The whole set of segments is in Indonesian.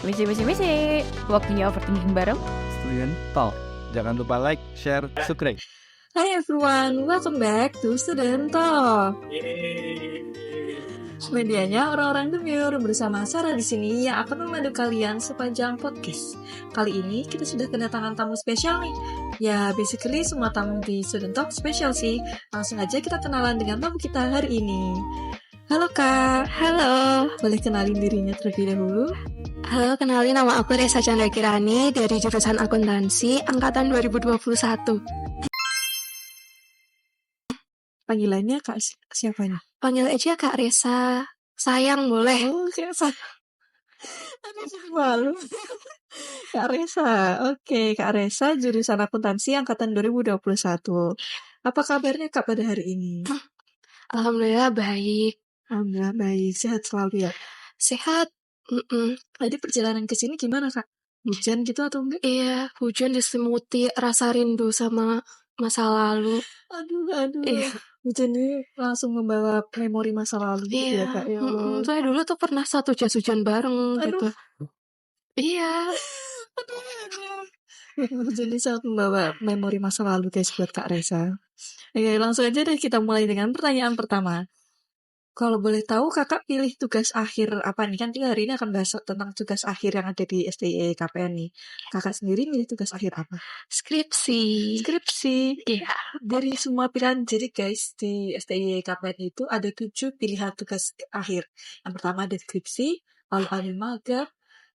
Misi. Waktunya overthinking bareng. Student Talk. Jangan lupa like, share, subscribe. Hi everyone, welcome back to Student Talk. Medianya orang-orang demure bersama Sarah di sini yang akan memandu kalian sepanjang podcast. Kali ini kita sudah kedatangan tamu spesial nih. Ya, basically semua tamu di Student Talk spesial sih. Langsung aja kita kenalan dengan tamu kita hari ini. Halo Kak. Halo. Boleh kenalin dirinya terlebih dahulu? Halo, kenalin nama aku Resa Chandra Kirani dari jurusan akuntansi angkatan 2021. Panggilannya Kak siapanya? Panggil aja Kak Resa. Sayang boleh. Oh, Kak Resa. Aduh, malu. Kak Resa. Oke, Kak Resa jurusan akuntansi angkatan 2021. Apa kabarnya Kak pada hari ini? Alhamdulillah baik. Alhamdulillah baik. Sehat selalu ya? Sehat. Tadi perjalanan ke sini gimana Kak? Hujan gitu atau enggak? Iya, hujan diselimuti rasa rindu sama masa lalu. Aduh. Iya. Hujan ini langsung membawa memori masa lalu gitu ya Kak. Ya Allah. Saya dulu tuh pernah satu jas hujan bareng gitu. Iya. Hujan ini sangat membawa memori masa lalu guys buat Kak Resa. Oke, langsung aja deh kita mulai dengan pertanyaan pertama. Kalau boleh tahu kakak pilih tugas akhir apa nih? Kan kita hari ini akan bahas tentang tugas akhir yang ada di STI KPN nih. Kakak sendiri milih tugas akhir apa? Skripsi. Iya. Dari semua pilihan, jadi guys di STI KPN itu ada 7 pilihan tugas akhir. Yang pertama ada skripsi, lalu ada magang,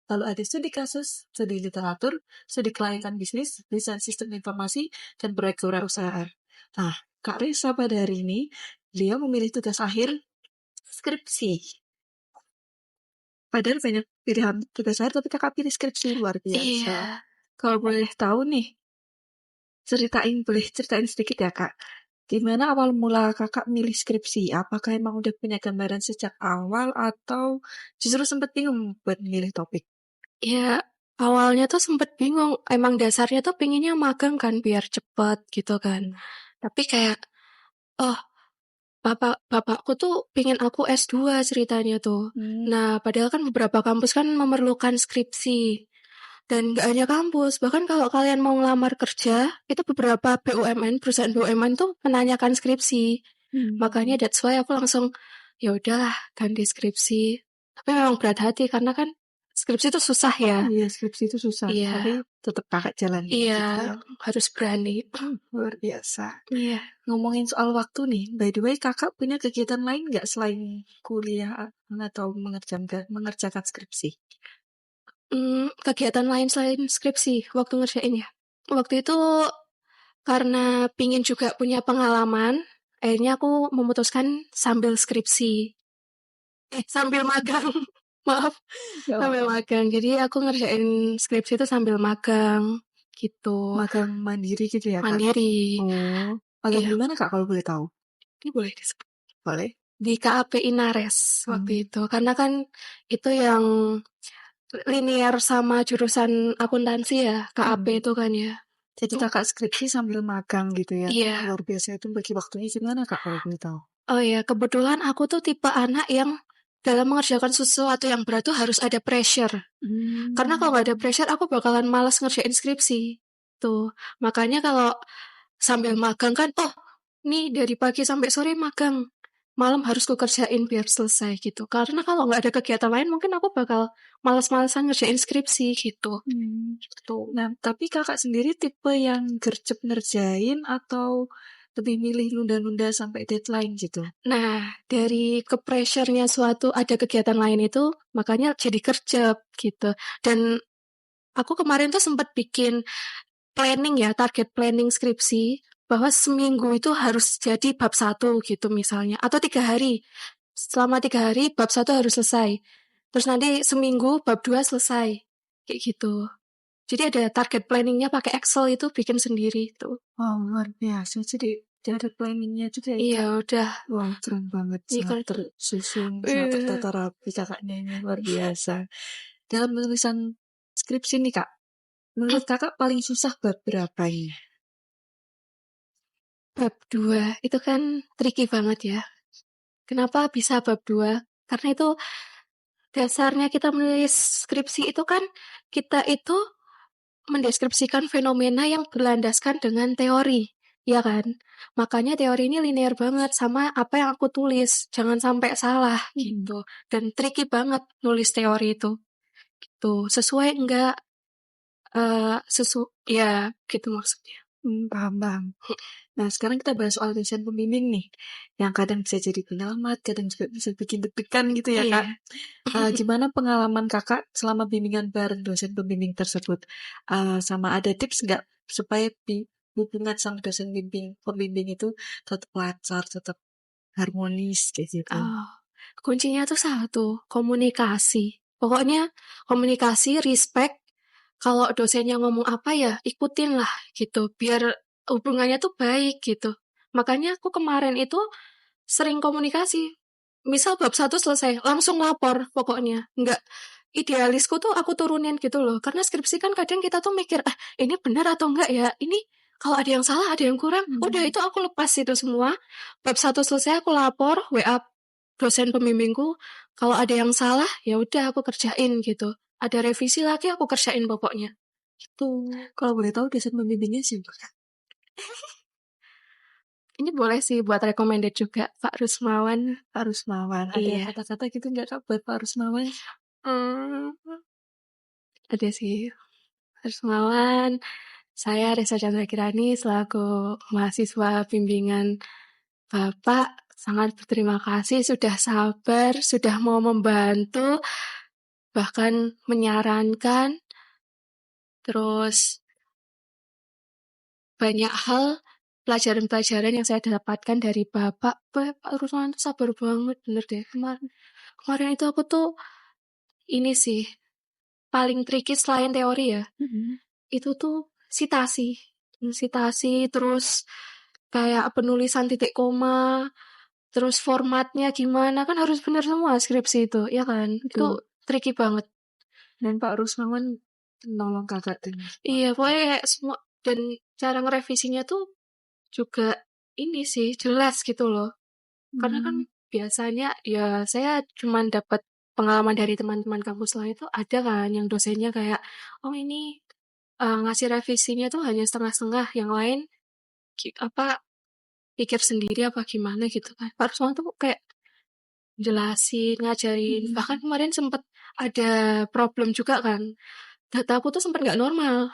lalu ada studi kasus, studi literatur, studi kelayakan bisnis, desain sistem informasi, dan proyek kewirausahaan. Nah, Kak Resa pada hari ini, dia memilih tugas akhir skripsi. Padahal banyak pilihan tugas akhir, tapi kakak pilih skripsi, luar biasa. Iya. Kalau boleh tahu nih, boleh ceritain sedikit ya Kak. Gimana awal mula kakak milih skripsi? Apakah emang udah punya gambaran sejak awal atau justru sempat bingung buat milih topik? Ya, awalnya tuh sempet bingung. Emang dasarnya tuh pinginnya magang kan biar cepet gitu kan. Tapi kayak, bapakku tuh pingin aku S2 ceritanya tuh. Nah, padahal kan beberapa kampus kan memerlukan skripsi. Dan gak hanya kampus, bahkan kalau kalian mau ngelamar kerja, itu beberapa BUMN, perusahaan BUMN tuh menanyakan skripsi. Makanya that's why aku langsung, ya udahlah ganti skripsi. Tapi memang berat hati karena kan skripsi itu susah ya. Iya, skripsi itu susah. Iya. Tapi tetap kakak jalani. Iya, gitu ya. harus berani. Luar biasa. Iya. Ngomongin soal waktu nih, by the way kakak punya kegiatan lain nggak selain kuliah atau mengerjakan skripsi? Kegiatan lain selain skripsi waktu ngerjain ya. Waktu itu karena pingin juga punya pengalaman, akhirnya aku memutuskan sambil skripsi. Sambil magang. Maaf, sambil magang. Jadi aku ngerjain skripsi itu sambil magang gitu. Magang mandiri gitu ya Kak? Mandiri. Oh, magang Iya. di mana Kak kalau boleh tahu? Ini boleh disebut. Boleh. Di KAP Inares waktu itu. Karena kan itu yang linear sama jurusan akuntansi ya, KAP itu kan ya. Jadi kakak skripsi sambil magang gitu ya? Iya. Luar biasa, itu bagi waktunya gimana Kak kalau boleh tahu? Oh ya, kebetulan aku tuh tipe anak yang dalam mengerjakan sesuatu yang berat tuh harus ada pressure. Karena kalau nggak ada pressure, aku bakalan malas ngerjain skripsi. Tuh, makanya kalau sambil magang kan, nih dari pagi sampai sore magang. Malam harus ku kerjain biar selesai gitu. Karena kalau nggak ada kegiatan lain, mungkin aku bakal malas-malasan ngerjain skripsi gitu. Tuh. Nah, tapi kakak sendiri tipe yang gercep ngerjain atau lebih milih nunda-nunda sampai deadline gitu? Nah, dari ke-pressure-nya suatu ada kegiatan lain itu, makanya jadi gercep gitu. Dan aku kemarin tuh sempat bikin planning ya, target planning skripsi, bahwa seminggu itu harus jadi bab 1 gitu misalnya. Atau 3 hari. Selama 3 hari, bab 1 harus selesai. Terus nanti seminggu, bab 2 selesai. Kayak gitu. Jadi ada target planningnya pakai Excel itu bikin sendiri tuh. Oh, luar biasa. Jadi ada planningnya juga ya? Iya, udah. Wah, keren banget. Sangat tersusun, sangat tertata rapi kakaknya ini. Luar biasa. Dalam penulisan skripsi nih Kak, menurut kakak paling susah bab berapa ini? Bab 2 itu kan tricky banget ya. Kenapa bisa bab 2? Karena itu dasarnya kita menulis skripsi itu kan, kita itu mendeskripsikan fenomena yang berlandaskan dengan teori, ya kan? Makanya teori ini linear banget sama apa yang aku tulis, jangan sampai salah gitu. Dan tricky banget nulis teori itu. Gitu. Sesuai enggak ya gitu maksudnya. Paham. Nah, sekarang kita bahas soal dosen pembimbing nih, yang kadang bisa jadi penyelamat, kadang juga bisa bikin deg-degan gitu ya, Kak. Iya. Gimana pengalaman Kakak selama bimbingan bareng dosen pembimbing tersebut? Sama ada tips nggak supaya hubungan sama dosen pembimbing itu tetap lancar, tetap harmonis kayak gitu? Kuncinya tuh satu, komunikasi. Pokoknya komunikasi, respect. Kalau dosennya ngomong apa ya, ikutin lah gitu. Biar hubungannya tuh baik gitu. Makanya aku kemarin itu sering komunikasi. Misal bab 1 selesai, langsung lapor pokoknya. Enggak, idealisku tuh aku turunin gitu loh. Karena skripsi kan kadang kita tuh mikir, ini benar atau enggak ya? Ini kalau ada yang salah, ada yang kurang. Udah itu aku lepas itu semua. Bab 1 selesai aku lapor, WA dosen pembimbingku. Kalau ada yang salah, ya udah aku kerjain gitu. Ada revisi lagi aku kerjain pokoknya. Gitu. Kalau boleh tahu dosen pembimbingnya siapa, Kak? Ini boleh sih buat recommended juga, Pak Rusmawan. Pak Rusmawan. Ada Iya. kata-kata gitu nggak, Kak, buat Pak Rusmawan? Ada sih. Pak Rusmawan, saya Resa Chandra Kirani selaku mahasiswa bimbingan Bapak sangat berterima kasih sudah sabar, sudah mau membantu, bahkan menyarankan, terus banyak hal pelajaran-pelajaran yang saya dapatkan dari Bapak. Pak Rusman tuh sabar banget, bener deh. Kemarin itu aku tuh ini sih paling tricky selain teori ya. Itu tuh sitasi, terus kayak penulisan titik koma, terus formatnya gimana, kan harus benar semua skripsi itu, ya kan? Betul. Itu tricky banget. Dan Pak Rusmawan nolong Kakak dengan Iya, pokoknya kayak semua, dan cara ngerevisinya tuh juga ini sih, jelas gitu loh. Karena kan biasanya ya saya cuman dapat pengalaman dari teman-teman kampus lain itu ada kan yang dosennya kayak, oh ini ngasih revisinya tuh hanya setengah-setengah, yang lain pikir sendiri apa gimana gitu kan. Pak Rusman tuh kayak jelasin, ngajarin. Bahkan kemarin sempet ada problem juga kan. Dataku tuh sempet nggak normal.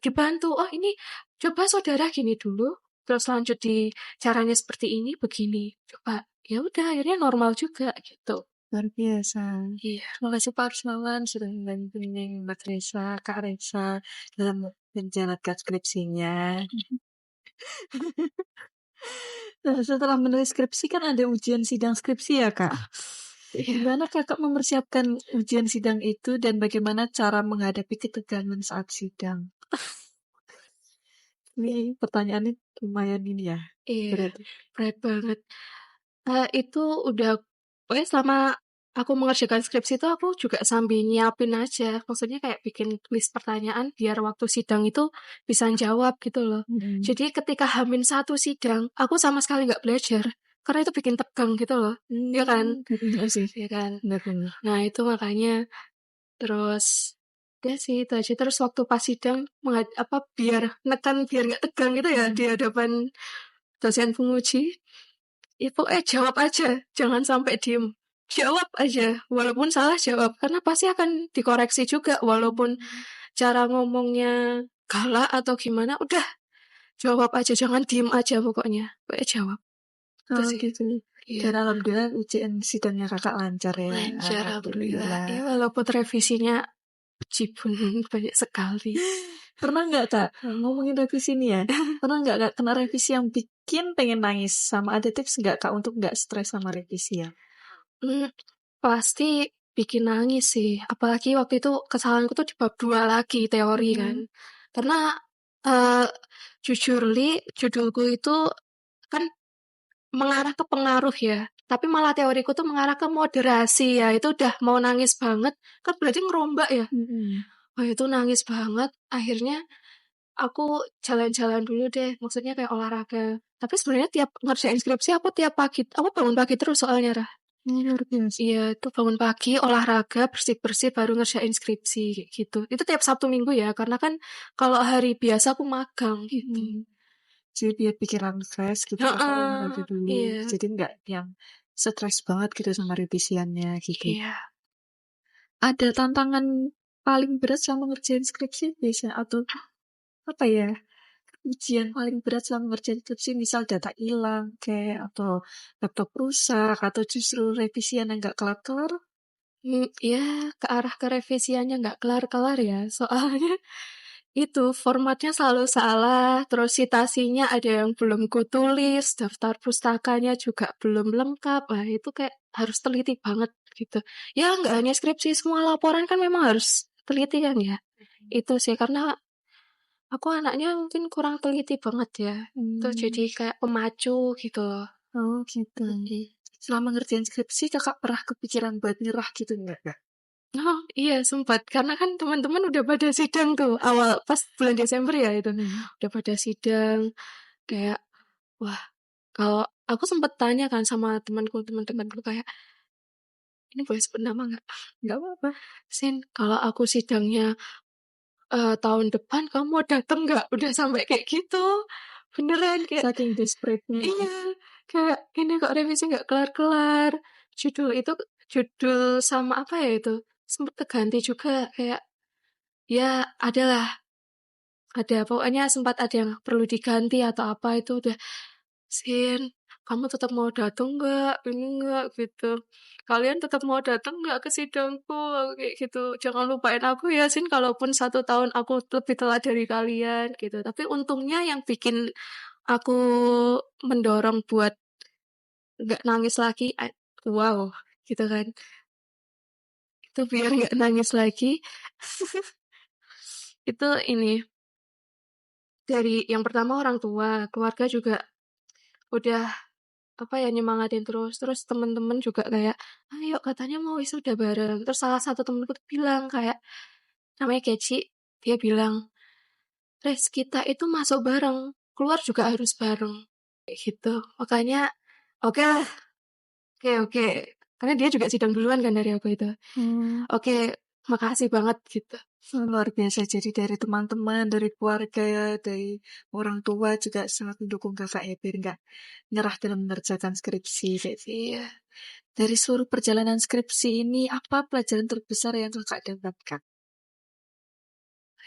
Dibantu. Oh ini coba saudara gini dulu, terus lanjut di caranya seperti ini, begini. Coba. Ya udah akhirnya normal juga gitu. Luar biasa. Iya. Terima kasih Pak Rusmawan sudah membimbing Mbak Resa, Kak Resa dalam menjalankan skripsinya. Nah, setelah menulis skripsi kan ada ujian sidang skripsi ya, Kak? Gimana Kakak mempersiapkan ujian sidang itu dan bagaimana cara menghadapi ketegangan saat sidang? Ini pertanyaannya lumayan ini ya, Iya, berat. berat banget. Itu udah pokoknya selama aku mengerjakan skripsi itu aku juga sambil nyiapin aja. Maksudnya kayak bikin list pertanyaan biar waktu sidang itu bisa jawab gitu loh. Jadi ketika H-1 sidang, aku sama sekali nggak belajar. Karena itu bikin tegang gitu loh. Iya kan? Iya sih. Iya kan? Benar. Nah itu makanya terus ya sih itu aja. Terus waktu pas sidang biar nggak tegang gitu ya di hadapan dosen penguji. Ya pokoknya jawab aja, jangan sampai diem. Jawab aja, walaupun salah jawab. Karena pasti akan dikoreksi juga, walaupun cara ngomongnya galak atau gimana, udah jawab aja, jangan diem aja pokoknya. Pokoknya jawab. Itu sih. Gitu. Iya. Dan alhamdulillah ujian sidangnya Kakak lancar ya. Lancar, alhamdulillah. Ya walaupun revisinya jibun banyak sekali. Pernah nggak Kak, ngomongin revisi nih ya, pernah nggak Kak kena revisi yang bikin pengen nangis? Sama ada tips nggak Kak untuk nggak stres sama revisi ya? Pasti bikin nangis sih. Apalagi waktu itu kesalahanku tuh di bab 2 lagi teori kan. Karena judulku itu kan mengarah ke pengaruh ya. Tapi malah teoriku tuh mengarah ke moderasi ya. Itu udah mau nangis banget. Kan berarti ngerombak ya. Wah itu nangis banget. Akhirnya aku jalan-jalan dulu deh. Maksudnya kayak olahraga. Tapi sebenarnya tiap ngerjain skripsi aku tiap pagi. Aku bangun pagi terus soalnya Rah. Luar biasa. Iya, itu bangun pagi, olahraga, bersih-bersih, baru ngerjain skripsi, kayak gitu. Itu tiap Sabtu Minggu ya, karena kan kalau hari biasa aku magang, gitu. Jadi biar pikiran fresh gitu Kakak olahraga dulu. Iya, Jadi nggak yang stres banget gitu sama revisiannya gitu. iya. Ada tantangan paling berat selama ngerjain skripsi biasanya atau apa ya? Ujian paling berat selama ngerjain skripsi misal data hilang kayak atau laptop rusak atau justru revisian yang nggak kelar-kelar. Ya, ke arah kerevisiannya nggak kelar-kelar ya, soalnya itu formatnya selalu salah, terus citasinya ada yang belum kutulis, daftar pustakanya juga belum lengkap. Nah, itu kayak harus teliti banget gitu. Ya, nggak hanya skripsi, semua laporan kan memang harus teliti kan ya. Itu sih, karena aku anaknya mungkin kurang teliti banget ya. Itu jadi kayak pemacu gitu loh. Oh gitu. Selama ngerjain skripsi kakak pernah kepikiran buat nyerah gitu nggak? Oh iya sempat, karena kan teman-teman udah pada sidang tuh, awal pas bulan Desember ya itu. Udah pada sidang, kayak wah, kalau aku sempat tanya kan sama teman-temanku kayak, ini boleh sebut nama nggak? Nggak apa-apa. Sin, kalau aku sidangnya tahun depan, kamu mau dateng nggak? Udah sampai kayak gitu, beneran kayak Saking desperate-nya. iya, kayak ini kok revisi nggak kelar-kelar. Judul sama apa ya itu, sempet keganti juga kayak ya ada pokoknya sempat ada yang perlu diganti atau apa itu udah, "Sin, kamu tetap mau datang nggak? Ini nggak?" Gitu. "Kalian tetap mau datang nggak ke sidangku?" Aku kayak gitu. "Jangan lupain aku ya, Sin, kalaupun 1 tahun aku lebih telat dari kalian." Gitu. Tapi untungnya yang bikin aku mendorong buat nggak nangis lagi, wow, gitu kan. Itu biar nggak nangis lagi, itu ini, dari yang pertama orang tua, keluarga juga udah apa ya nyemangatin terus temen-temen juga kayak ayo katanya mau wisuda bareng, terus salah satu temenku tuh bilang kayak namanya Keci, dia bilang Res kita itu masuk bareng, keluar juga harus bareng kayak gitu, makanya oke lah, oke, karena dia juga sidang duluan kan dari aku itu. Oke, makasih banget gitu. Luar biasa. Jadi dari teman-teman, dari keluarga, ya, dari orang tua juga sangat mendukung kakak ya biar nggak nyerah dalam mengerjakan skripsi. Kayak gitu. Iya, Dari seluruh perjalanan skripsi ini, apa pelajaran terbesar yang kakak dapatkan?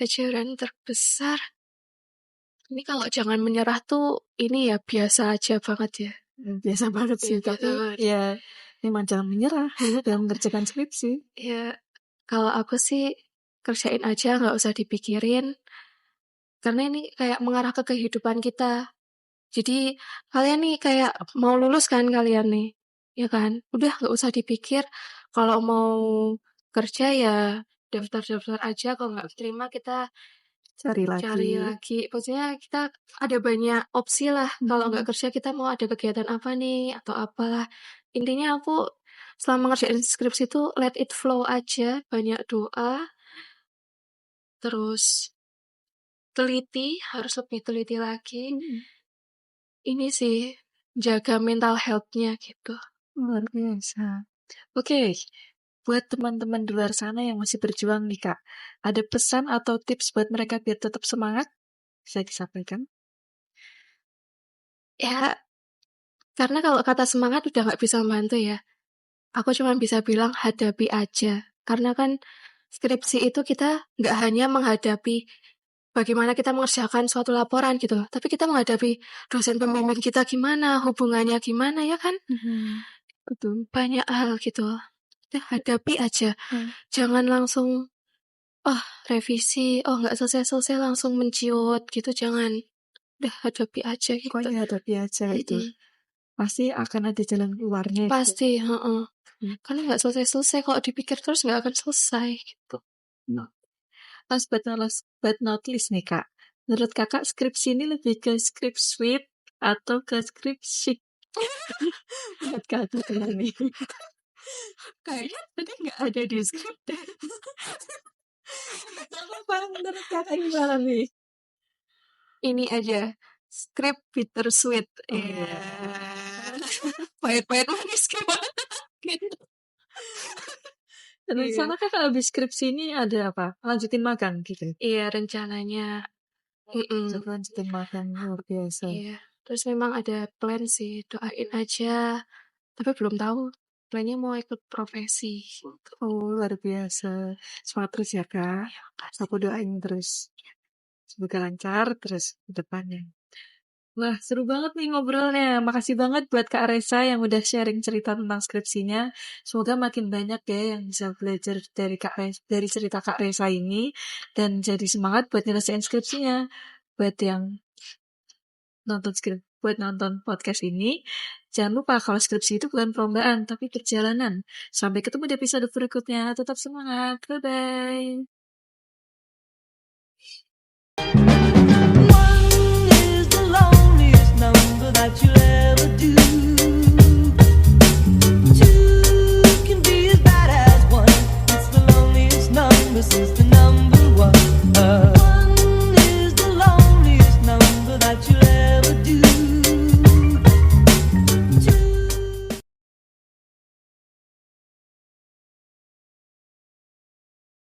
pelajaran terbesar ini kalau jangan menyerah tuh ini ya biasa aja banget ya. Biasa banget sih, Biasa tapi banget. ya memang jangan menyerah dalam mengerjakan skripsi. Ya, kalau aku sih kerjain aja, nggak usah dipikirin. Karena ini kayak mengarah ke kehidupan kita. Jadi kalian nih kayak mau lulus kan kalian nih, ya kan? Udah nggak usah dipikir. Kalau mau kerja ya daftar-daftar aja. Kalau nggak terima kita Cari cari lagi. lagi. Maksudnya kita ada banyak opsi lah. Kalau nggak kerja kita mau ada kegiatan apa nih atau apalah. Intinya aku selama ngerjain skripsi itu let it flow aja. Banyak doa. Terus teliti, harus lebih teliti lagi. Ini sih, jaga mental health-nya gitu. Luar biasa. Oke, buat teman-teman di luar sana yang masih berjuang nih Kak, ada pesan atau tips buat mereka biar tetap semangat? Bisa disampaikan? Ya, karena kalau kata semangat udah nggak bisa membantu ya. Aku cuma bisa bilang hadapi aja. Karena kan skripsi itu kita nggak hanya menghadapi bagaimana kita mengerjakan suatu laporan gitu, tapi kita menghadapi dosen pembimbing kita gimana, hubungannya gimana ya kan? Betul. Banyak hal gitu. Udah hadapi aja. Jangan langsung, oh revisi, oh nggak selesai-selesai langsung menciut gitu, jangan. Udah hadapi aja gitu. Pokoknya hadapi aja itu. Pasti akan ada jalan keluarnya. Pasti, heeh. Karena nggak selesai-selesai, kalau dipikir terus nggak akan selesai gitu. Last but not least nih Kak, menurut Kakak skripsi ini lebih ke skrip sweet atau ke skrip chic? Buat Kakak nih. Kayaknya tadi nggak ada di skrip deh. Apa menurut Kakak gimana nih? Ini aja, skrip bittersweet. Oh, Iya. Pahit-pahit manis gimana? Dan Iya. rencana Kakak habis skripsi ini ada apa? Lanjutin magang gitu? Iya, rencananya. Untuk lanjutin magang, luar biasa. Iya. Terus memang ada plan sih, doain aja. Tapi belum tahu plannya mau ikut profesi. Oh, luar biasa. Semangat terus ya, Kak. Aku doain terus. Semoga lancar terus ke depannya. Wah, seru banget nih ngobrolnya. Makasih banget buat Kak Resa yang udah sharing cerita tentang skripsinya. Semoga makin banyak ya yang bisa belajar dari dari cerita Kak Resa ini dan jadi semangat buat nyelesain skripsinya. Buat yang buat nonton podcast ini, jangan lupa kalau skripsi itu bukan perlombaan tapi perjalanan. Sampai ketemu di episode berikutnya. Tetap semangat. Bye-bye. One is the loneliest number that you'll